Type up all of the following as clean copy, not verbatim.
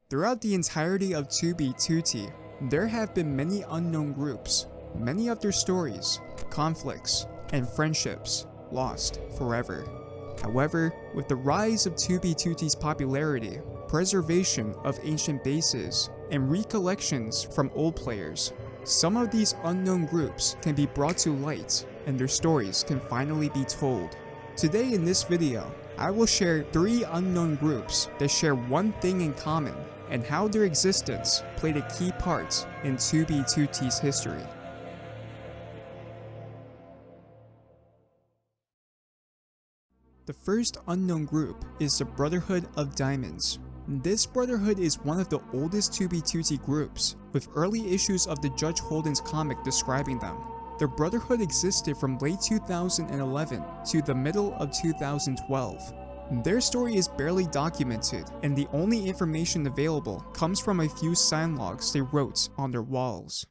Throughout the entirety of 2B2T, there have been many unknown groups, many of their stories, conflicts, and friendships lost forever. However, with the rise of 2B2T's popularity, preservation of ancient bases, and recollections from old players, some of these unknown groups can be brought to light and their stories can finally be told. Today in this video, I will share 3 unknown groups that share one thing in common and how their existence played a key part in 2B2T's history. The first unknown group is the Brotherhood of Diamonds. This brotherhood is one of the oldest 2B2T groups, with early issues of THEJudgeHolden's comic describing them. The brotherhood existed from late 2011 to the middle of 2012. Their story is barely documented, and the only information available comes from a few sign logs they wrote on their walls.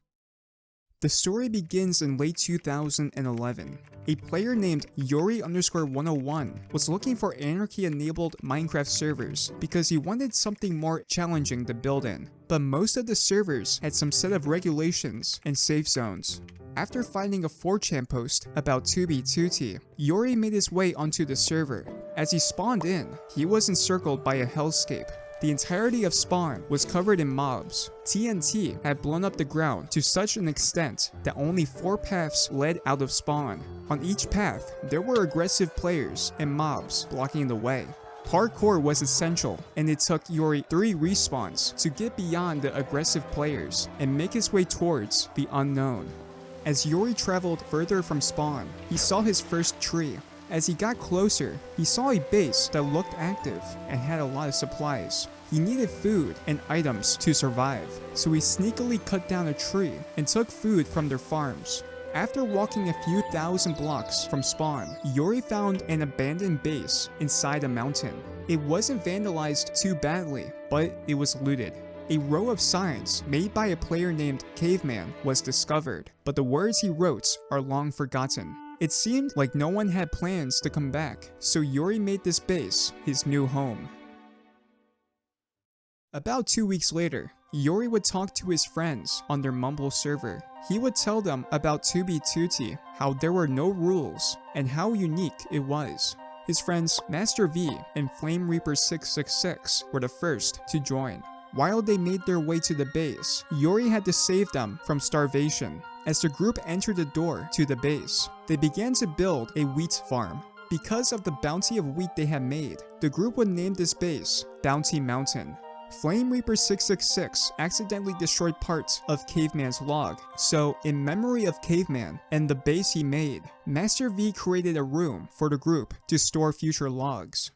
The story begins in late 2011. A player named Yuri_101 was looking for anarchy-enabled Minecraft servers because he wanted something more challenging to build in, but most of the servers had some set of regulations and safe zones. After finding a 4chan post about 2B2T, Yuri made his way onto the server. As he spawned in, he was encircled by a hellscape. The entirety of spawn was covered in mobs. TNT had blown up the ground to such an extent that only 4 paths led out of spawn. On each path, there were aggressive players and mobs blocking the way. Parkour was essential, and it took Yuri 3 respawns to get beyond the aggressive players and make his way towards the unknown. As Yuri traveled further from spawn, he saw his first tree. As he got closer, he saw a base that looked active and had a lot of supplies. He needed food and items to survive, so he sneakily cut down a tree and took food from their farms. After walking a few thousand blocks from spawn, Yuri found an abandoned base inside a mountain. It wasn't vandalized too badly, but it was looted. A row of signs made by a player named Caveman was discovered, but the words he wrote are long forgotten. It seemed like no one had plans to come back, so Yuri made this base his new home. About 2 weeks later, Yuri would talk to his friends on their Mumble server. He would tell them about 2B2T, how there were no rules, and how unique it was. His friends MasterV and Flame Reaper 666 were the first to join. While they made their way to the base, Yuri had to save them from starvation. As the group entered the door to the base, they began to build a wheat farm. Because of the bounty of wheat they had made, the group would name this base Bounty Mountain. Flame Reaper 666 accidentally destroyed parts of Caveman's log, so in memory of Caveman and the base he made, MasterV created a room for the group to store future logs.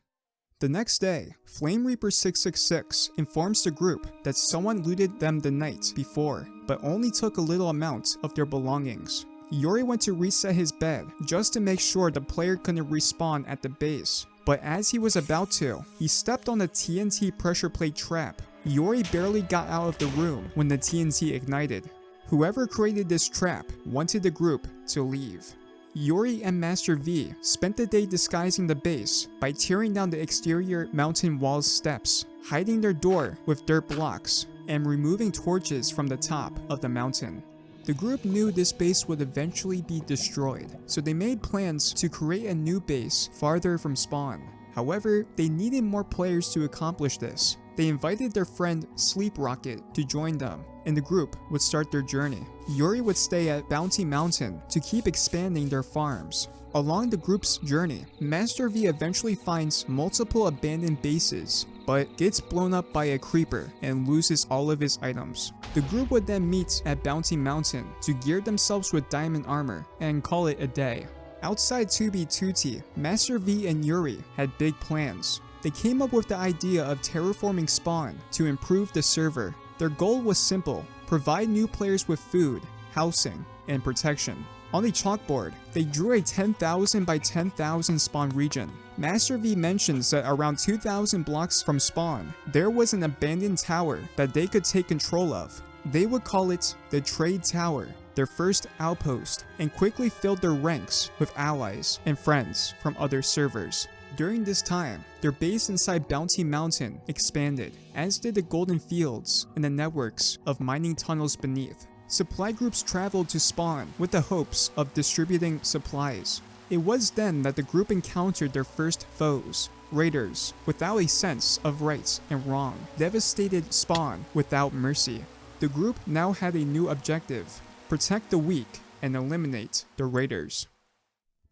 The next day, Flame Reaper 666 informs the group that someone looted them the night before, but only took a little amount of their belongings. Yuri went to reset his bed just to make sure the player couldn't respawn at the base, but as he was about to, he stepped on a TNT pressure plate trap. Yuri barely got out of the room when the TNT ignited. Whoever created this trap wanted the group to leave. Yuri and MasterV spent the day disguising the base by tearing down the exterior mountain wall's steps, hiding their door with dirt blocks, and removing torches from the top of the mountain. The group knew this base would eventually be destroyed, so they made plans to create a new base farther from spawn. However, they needed more players to accomplish this. They invited their friend Sleep Rocket to join them, and the group would start their journey. Yuri would stay at Bounty Mountain to keep expanding their farms. Along the group's journey, MasterV eventually finds multiple abandoned bases, but gets blown up by a creeper and loses all of his items. The group would then meet at Bounty Mountain to gear themselves with diamond armor and call it a day. Outside 2B2T, MasterV and Yuri had big plans. They came up with the idea of terraforming spawn to improve the server. Their goal was simple: provide new players with food, housing, and protection. On a chalkboard, they drew a 10,000 by 10,000 spawn region. MasterV mentions that around 2,000 blocks from spawn, there was an abandoned tower that they could take control of. They would call it the Trade Tower, their first outpost, and quickly filled their ranks with allies and friends from other servers. During this time, their base inside Bounty Mountain expanded, as did the golden fields and the networks of mining tunnels beneath. Supply groups traveled to spawn with the hopes of distributing supplies. It was then that the group encountered their first foes, raiders, without a sense of right and wrong, devastated spawn without mercy. The group now had a new objective: protect the weak and eliminate the raiders.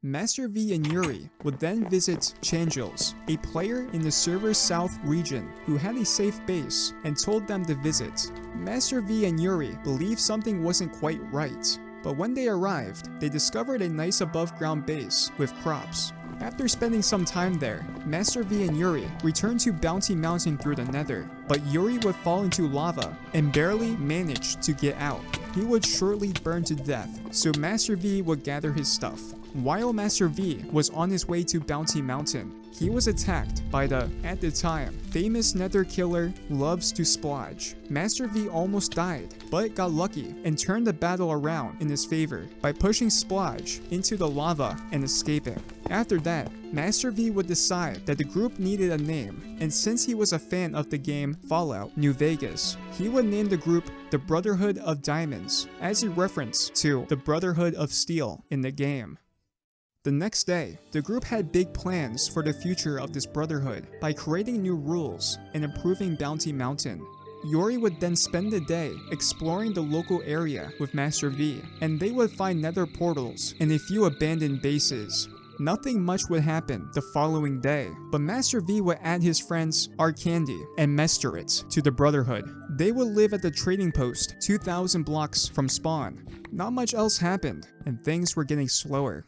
MasterV and Yuri would then visit Changels, a player in the server's south region who had a safe base, and told them to visit. MasterV and Yuri believed something wasn't quite right, but when they arrived, they discovered a nice above-ground base with crops. After spending some time there, MasterV and Yuri returned to Bounty Mountain through the nether, but Yuri would fall into lava and barely manage to get out. He would shortly burn to death, so MasterV would gather his stuff. While MasterV was on his way to Bounty Mountain, he was attacked by the, at the time, famous nether killer Loves to Splodge. MasterV almost died, but got lucky and turned the battle around in his favor by pushing Splodge into the lava and escaping. After that, MasterV would decide that the group needed a name, and since he was a fan of the game Fallout New Vegas, he would name the group the Brotherhood of Diamonds, as a reference to the Brotherhood of Steel in the game. The next day, the group had big plans for the future of this brotherhood by creating new rules and improving Bounty Mountain. Yuri would then spend the day exploring the local area with MasterV, and they would find nether portals and a few abandoned bases. Nothing much would happen the following day, but MasterV would add his friends Arcandy and Mesterit to the Brotherhood. They would live at the trading post 2,000 blocks from spawn. Not much else happened, and things were getting slower.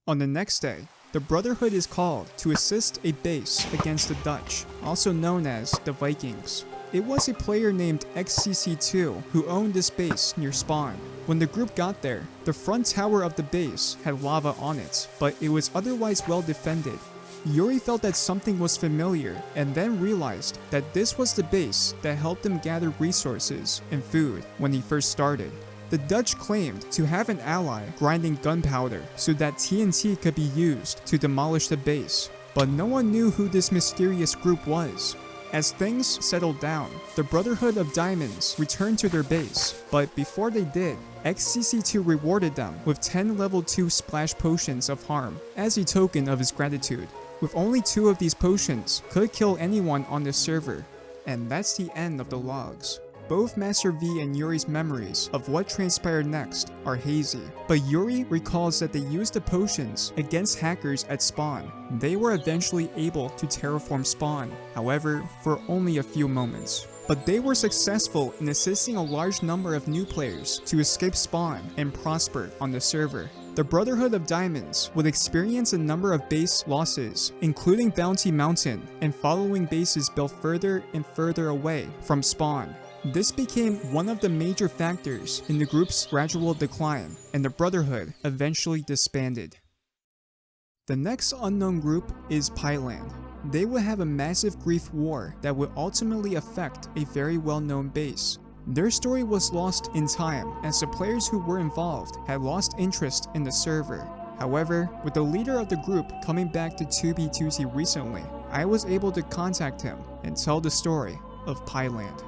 On the next day, the Brotherhood is called to assist a base against the Dutch, also known as the Vikings. It was a player named XCC2 who owned this base near spawn. When the group got there, the front tower of the base had lava on it, but it was otherwise well defended. Yuri felt that something was familiar and then realized that this was the base that helped him gather resources and food when he first started. The Dutch claimed to have an ally grinding gunpowder so that TNT could be used to demolish the base, but no one knew who this mysterious group was. As things settled down, the Brotherhood of Diamonds returned to their base, but before they did, XCC2 rewarded them with 10 level 2 splash potions of harm as a token of his gratitude. With only 2 of these potions could kill anyone on the server, and that's the end of the logs. Both MasterV and Yuri's memories of what transpired next are hazy, but Yuri recalls that they used the potions against hackers at spawn. They were eventually able to terraform spawn, however, for only a few moments. But they were successful in assisting a large number of new players to escape spawn and prosper on the server. The Brotherhood of Diamonds would experience a number of base losses, including Bounty Mountain and following bases built further and further away from spawn. This became one of the major factors in the group's gradual decline, and the Brotherhood eventually disbanded. The next unknown group is Pylland. They would have a massive grief war that would ultimately affect a very well-known base. Their story was lost in time as the players who were involved had lost interest in the server. However, with the leader of the group coming back to 2B2T recently, I was able to contact him and tell the story of Pylland.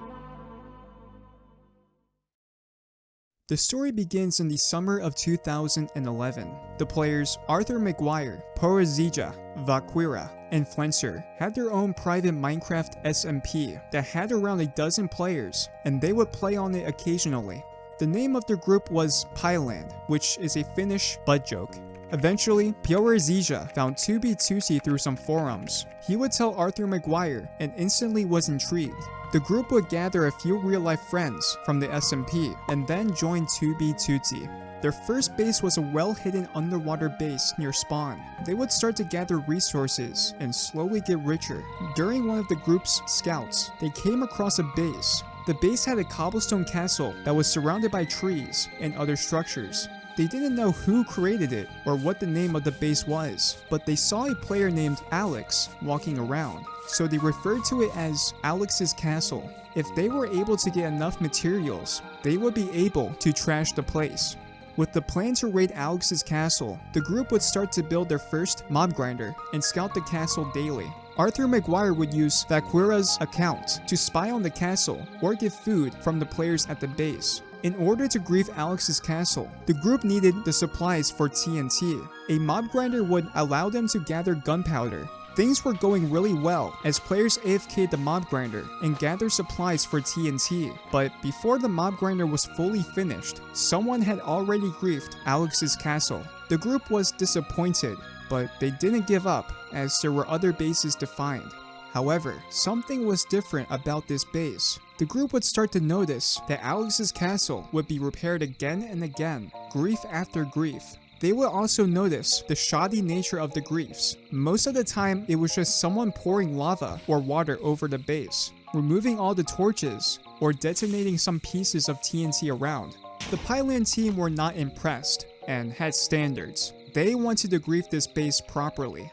The story begins in the summer of 2011. The players Arthur McGuire, Porazija, Vaquira, and Flenser had their own private Minecraft SMP that had around a dozen players, and they would play on it occasionally. The name of their group was Pylland, which is a Finnish butt joke. Eventually, Porazija found 2B2T through some forums. He would tell Arthur McGuire and instantly was intrigued. The group would gather a few real-life friends from the SMP and then join 2B2T. Their first base was a well-hidden underwater base near spawn. They would start to gather resources and slowly get richer. During one of the group's scouts, they came across a base. The base had a cobblestone castle that was surrounded by trees and other structures. They didn't know who created it or what the name of the base was, but they saw a player named Alex walking around, so they referred to it as Alex's Castle. If they were able to get enough materials, they would be able to trash the place. With the plan to raid Alex's castle, the group would start to build their first mob grinder and scout the castle daily. Arthur Maguire would use Vaquera's account to spy on the castle or get food from the players at the base. In order to grief Alex's castle, the group needed the supplies for TNT. A mob grinder would allow them to gather gunpowder. Things were going really well as players AFK'd the mob grinder and gathered supplies for TNT, but before the mob grinder was fully finished, someone had already griefed Alex's castle. The group was disappointed, but they didn't give up as there were other bases to find. However, something was different about this base. The group would start to notice that Alex's castle would be repaired again and again, grief after grief. They would also notice the shoddy nature of the griefs. Most of the time, it was just someone pouring lava or water over the base, removing all the torches, or detonating some pieces of TNT around. The Pylland team were not impressed and had standards. They wanted to grief this base properly.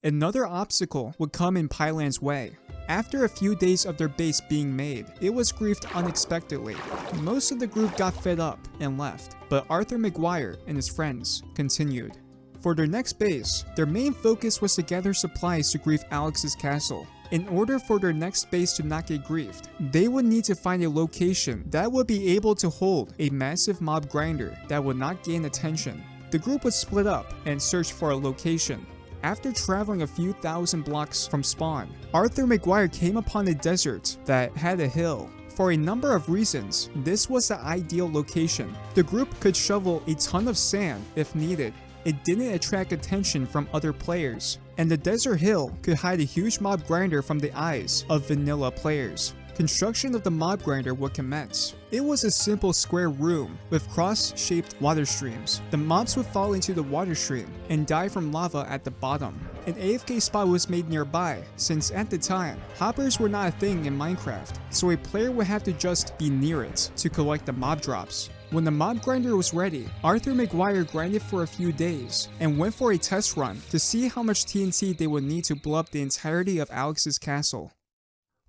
Another obstacle would come in Pylland's way. After a few days of their base being made, it was griefed unexpectedly. Most of the group got fed up and left, but Arthur Maguire and his friends continued. For their next base, their main focus was to gather supplies to grief Alex's castle. In order for their next base to not get griefed, they would need to find a location that would be able to hold a massive mob grinder that would not gain attention. The group would split up and search for a location. After traveling a few thousand blocks from spawn, Arthur Maguire came upon a desert that had a hill. For a number of reasons, this was the ideal location. The group could shovel a ton of sand if needed. It didn't attract attention from other players, and the desert hill could hide a huge mob grinder from the eyes of vanilla players. Construction of the mob grinder would commence. It was a simple square room with cross-shaped water streams. The mobs would fall into the water stream and die from lava at the bottom. An AFK spot was made nearby, since at the time, hoppers were not a thing in Minecraft, so a player would have to just be near it to collect the mob drops. When the mob grinder was ready, Arthur Maguire grinded for a few days and went for a test run to see how much TNT they would need to blow up the entirety of Alex's castle.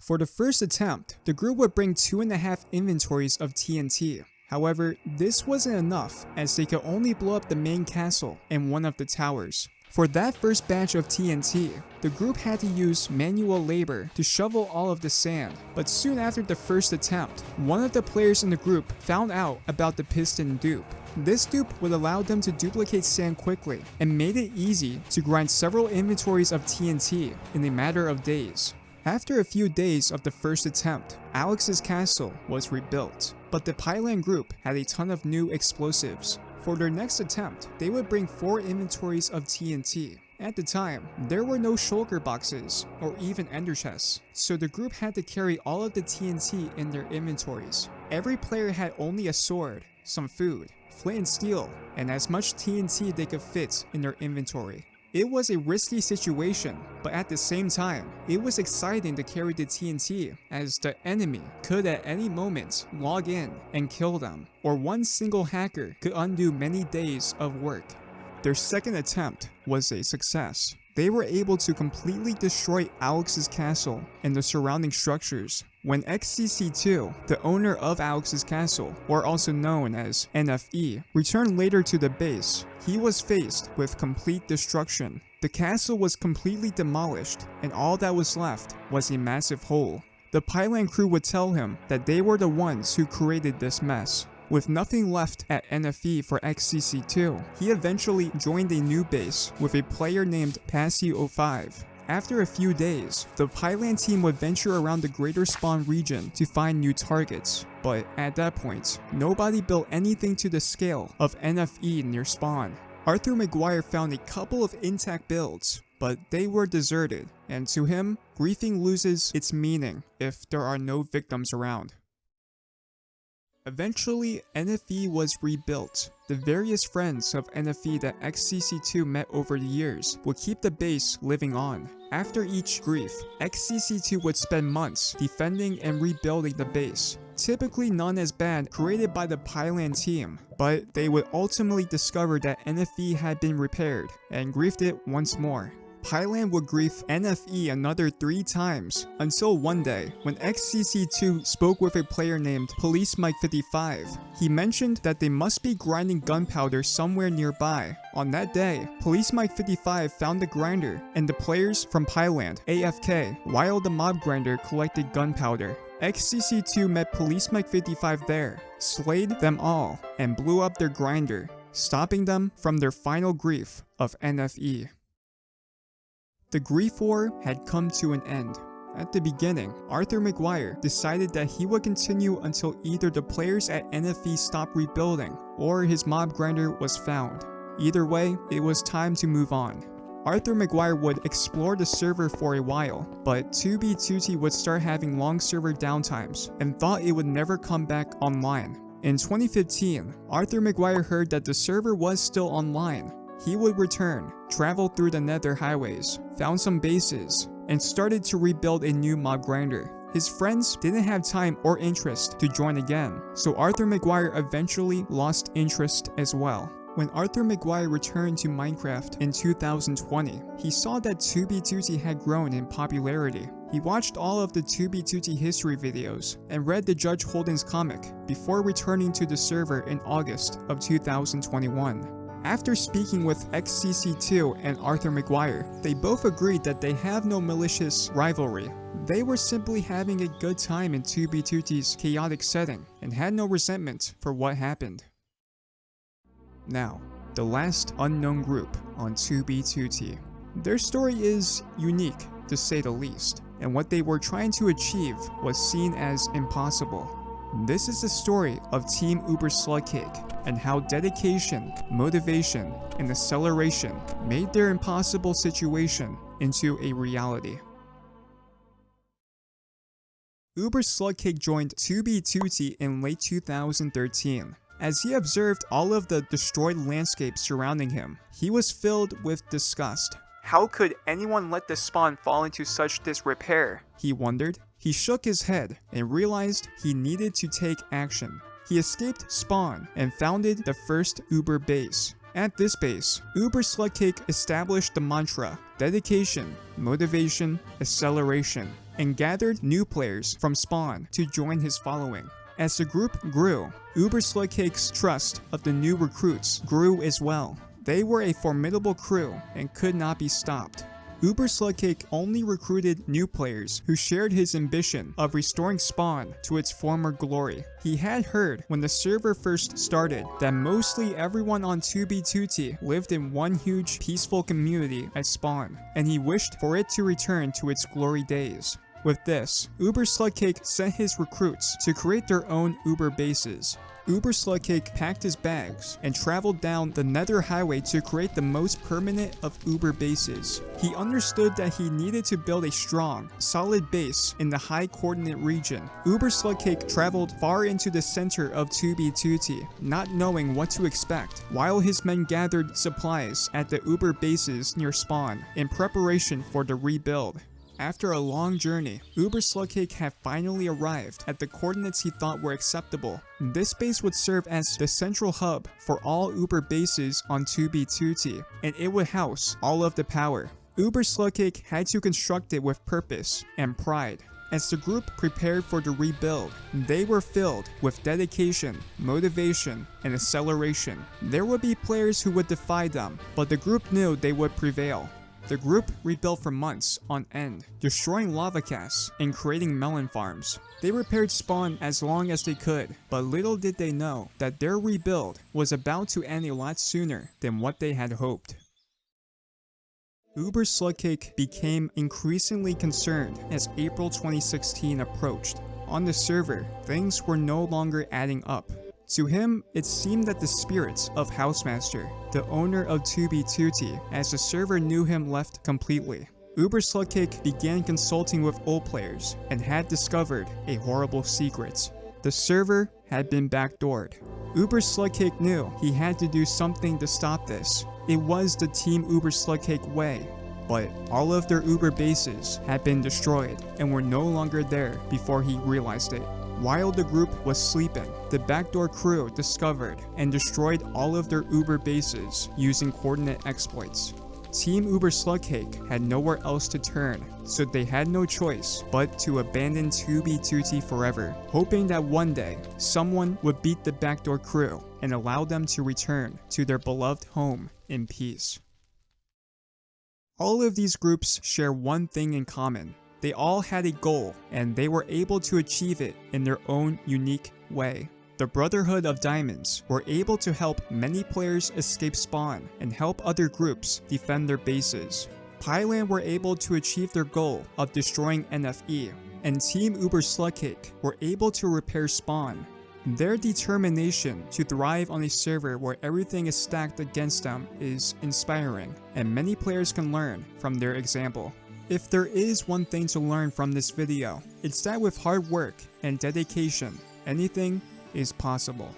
For the first attempt, the group would bring 2.5 inventories of TNT. However, this wasn't enough as they could only blow up the main castle and one of the towers. For that first batch of TNT, the group had to use manual labor to shovel all of the sand, but soon after the first attempt, one of the players in the group found out about the piston dupe. This dupe would allow them to duplicate sand quickly and made it easy to grind several inventories of TNT in a matter of days. After a few days of the first attempt, Alex's castle was rebuilt, but the Pylland group had a ton of new explosives. For their next attempt, they would bring 4 inventories of TNT. At the time, there were no shulker boxes or even ender chests, so the group had to carry all of the TNT in their inventories. Every player had only a sword, some food, flint and steel, and as much TNT they could fit in their inventory. It was a risky situation, but at the same time, it was exciting to carry the TNT as the enemy could at any moment log in and kill them, or one single hacker could undo many days of work. Their second attempt was a success. They were able to completely destroy Alex's castle and the surrounding structures. When XCC2, the owner of Alex's castle, or also known as NFE, returned later to the base, he was faced with complete destruction. The castle was completely demolished, and all that was left was a massive hole. The Pylland crew would tell him that they were the ones who created this mess. With nothing left at NFE for XCC2, he eventually joined a new base with a player named Passy05. After a few days, the Pylland team would venture around the greater spawn region to find new targets, but at that point, nobody built anything to the scale of NFE near spawn. Arthur Maguire found a couple of intact builds, but they were deserted, and to him, griefing loses its meaning if there are no victims around. Eventually, NFE was rebuilt. The various friends of NFE that XCC2 met over the years would keep the base living on. After each grief, XCC2 would spend months defending and rebuilding the base, typically none as bad created by the Pylland team, but they would ultimately discover that NFE had been repaired and griefed it once more. Pylland would grief NFE another 3 times, until one day, when XCC2 spoke with a player named PoliceMike55. He mentioned that they must be grinding gunpowder somewhere nearby. On that day, PoliceMike55 found the grinder, and the players from Pylland AFK while the mob grinder collected gunpowder. XCC2 met PoliceMike55 there, slayed them all, and blew up their grinder, stopping them from their final grief of NFE. The grief war had come to an end. At the beginning, Arthur McGuire decided that he would continue until either the players at NFE stopped rebuilding or his mob grinder was found. Either way, it was time to move on. Arthur McGuire would explore the server for a while, but 2B2T would start having long server downtimes and thought it would never come back online. In 2015, Arthur McGuire heard that the server was still online. He would return, travel through the nether highways, found some bases, and started to rebuild a new mob grinder. His friends didn't have time or interest to join again, so Arthur McGuire eventually lost interest as well. When Arthur McGuire returned to Minecraft in 2020, he saw that 2B2T had grown in popularity. He watched all of the 2B2T history videos and read THEJudgeHolden's comic before returning to the server in August of 2021. After speaking with XCC2 and Arthur McGuire, they both agreed that they have no malicious rivalry. They were simply having a good time in 2B2T's chaotic setting and had no resentment for what happened. Now, the last unknown group on 2B2T. Their story is unique, to say the least, and what they were trying to achieve was seen as impossible. This is the story of Team UBERSLUGCAKE and how dedication, motivation, and acceleration made their impossible situation into a reality. UBERSLUGCAKE joined 2B2T in late 2013. As he observed all of the destroyed landscape surrounding him, he was filled with disgust. How could anyone let the spawn fall into such disrepair? He wondered. He shook his head and realized he needed to take action. He escaped spawn and founded the first Uber base. At this base, UBERSLUGCAKE established the mantra, dedication, motivation, acceleration, and gathered new players from spawn to join his following. As the group grew, UBERSLUGCAKE's trust of the new recruits grew as well. They were a formidable crew and could not be stopped. UBERSLUGCAKE only recruited new players who shared his ambition of restoring spawn to its former glory. He had heard when the server first started that mostly everyone on 2B2T lived in one huge peaceful community at spawn, and he wished for it to return to its glory days. With this, UBERSLUGCAKE sent his recruits to create their own Uber bases. UBERSLUGCAKE packed his bags and traveled down the nether highway to create the most permanent of Uber bases. He understood that he needed to build a strong, solid base in the high coordinate region. UBERSLUGCAKE traveled far into the center of 2B2T, not knowing what to expect, while his men gathered supplies at the Uber bases near spawn in preparation for the rebuild. After a long journey, UBERSLUGCAKE had finally arrived at the coordinates he thought were acceptable. This base would serve as the central hub for all Uber bases on 2B2T, and it would house all of the power. UBERSLUGCAKE had to construct it with purpose and pride. As the group prepared for the rebuild, they were filled with dedication, motivation, and acceleration. There would be players who would defy them, but the group knew they would prevail. The group rebuilt for months on end, destroying lava casts and creating melon farms. They repaired spawn as long as they could, but little did they know that their rebuild was about to end a lot sooner than what they had hoped. UBERSLUGCAKE became increasingly concerned as April 2016 approached. On the server, things were no longer adding up. To him, it seemed that the spirits of Housemaster, the owner of 2B2T, as the server knew him, left completely. UBERSLUGCAKE began consulting with old players and had discovered a horrible secret. The server had been backdoored. UBERSLUGCAKE knew he had to do something to stop this. It was the Team UBERSLUGCAKE way. But all of their Uber bases had been destroyed and were no longer there before he realized it. While the group was sleeping, the backdoor crew discovered and destroyed all of their Uber bases using coordinate exploits. Team UBERSLUGCAKE had nowhere else to turn, so they had no choice but to abandon 2B2T forever, hoping that one day someone would beat the backdoor crew and allow them to return to their beloved home in peace. All of these groups share one thing in common. They all had a goal, and they were able to achieve it in their own unique way. The Brotherhood of Diamonds were able to help many players escape spawn and help other groups defend their bases. Pylland were able to achieve their goal of destroying NFE, and Team UBERSLUGCAKE were able to repair spawn. Their determination to thrive on a server where everything is stacked against them is inspiring, and many players can learn from their example. If there is one thing to learn from this video, it's that with hard work and dedication, anything is possible.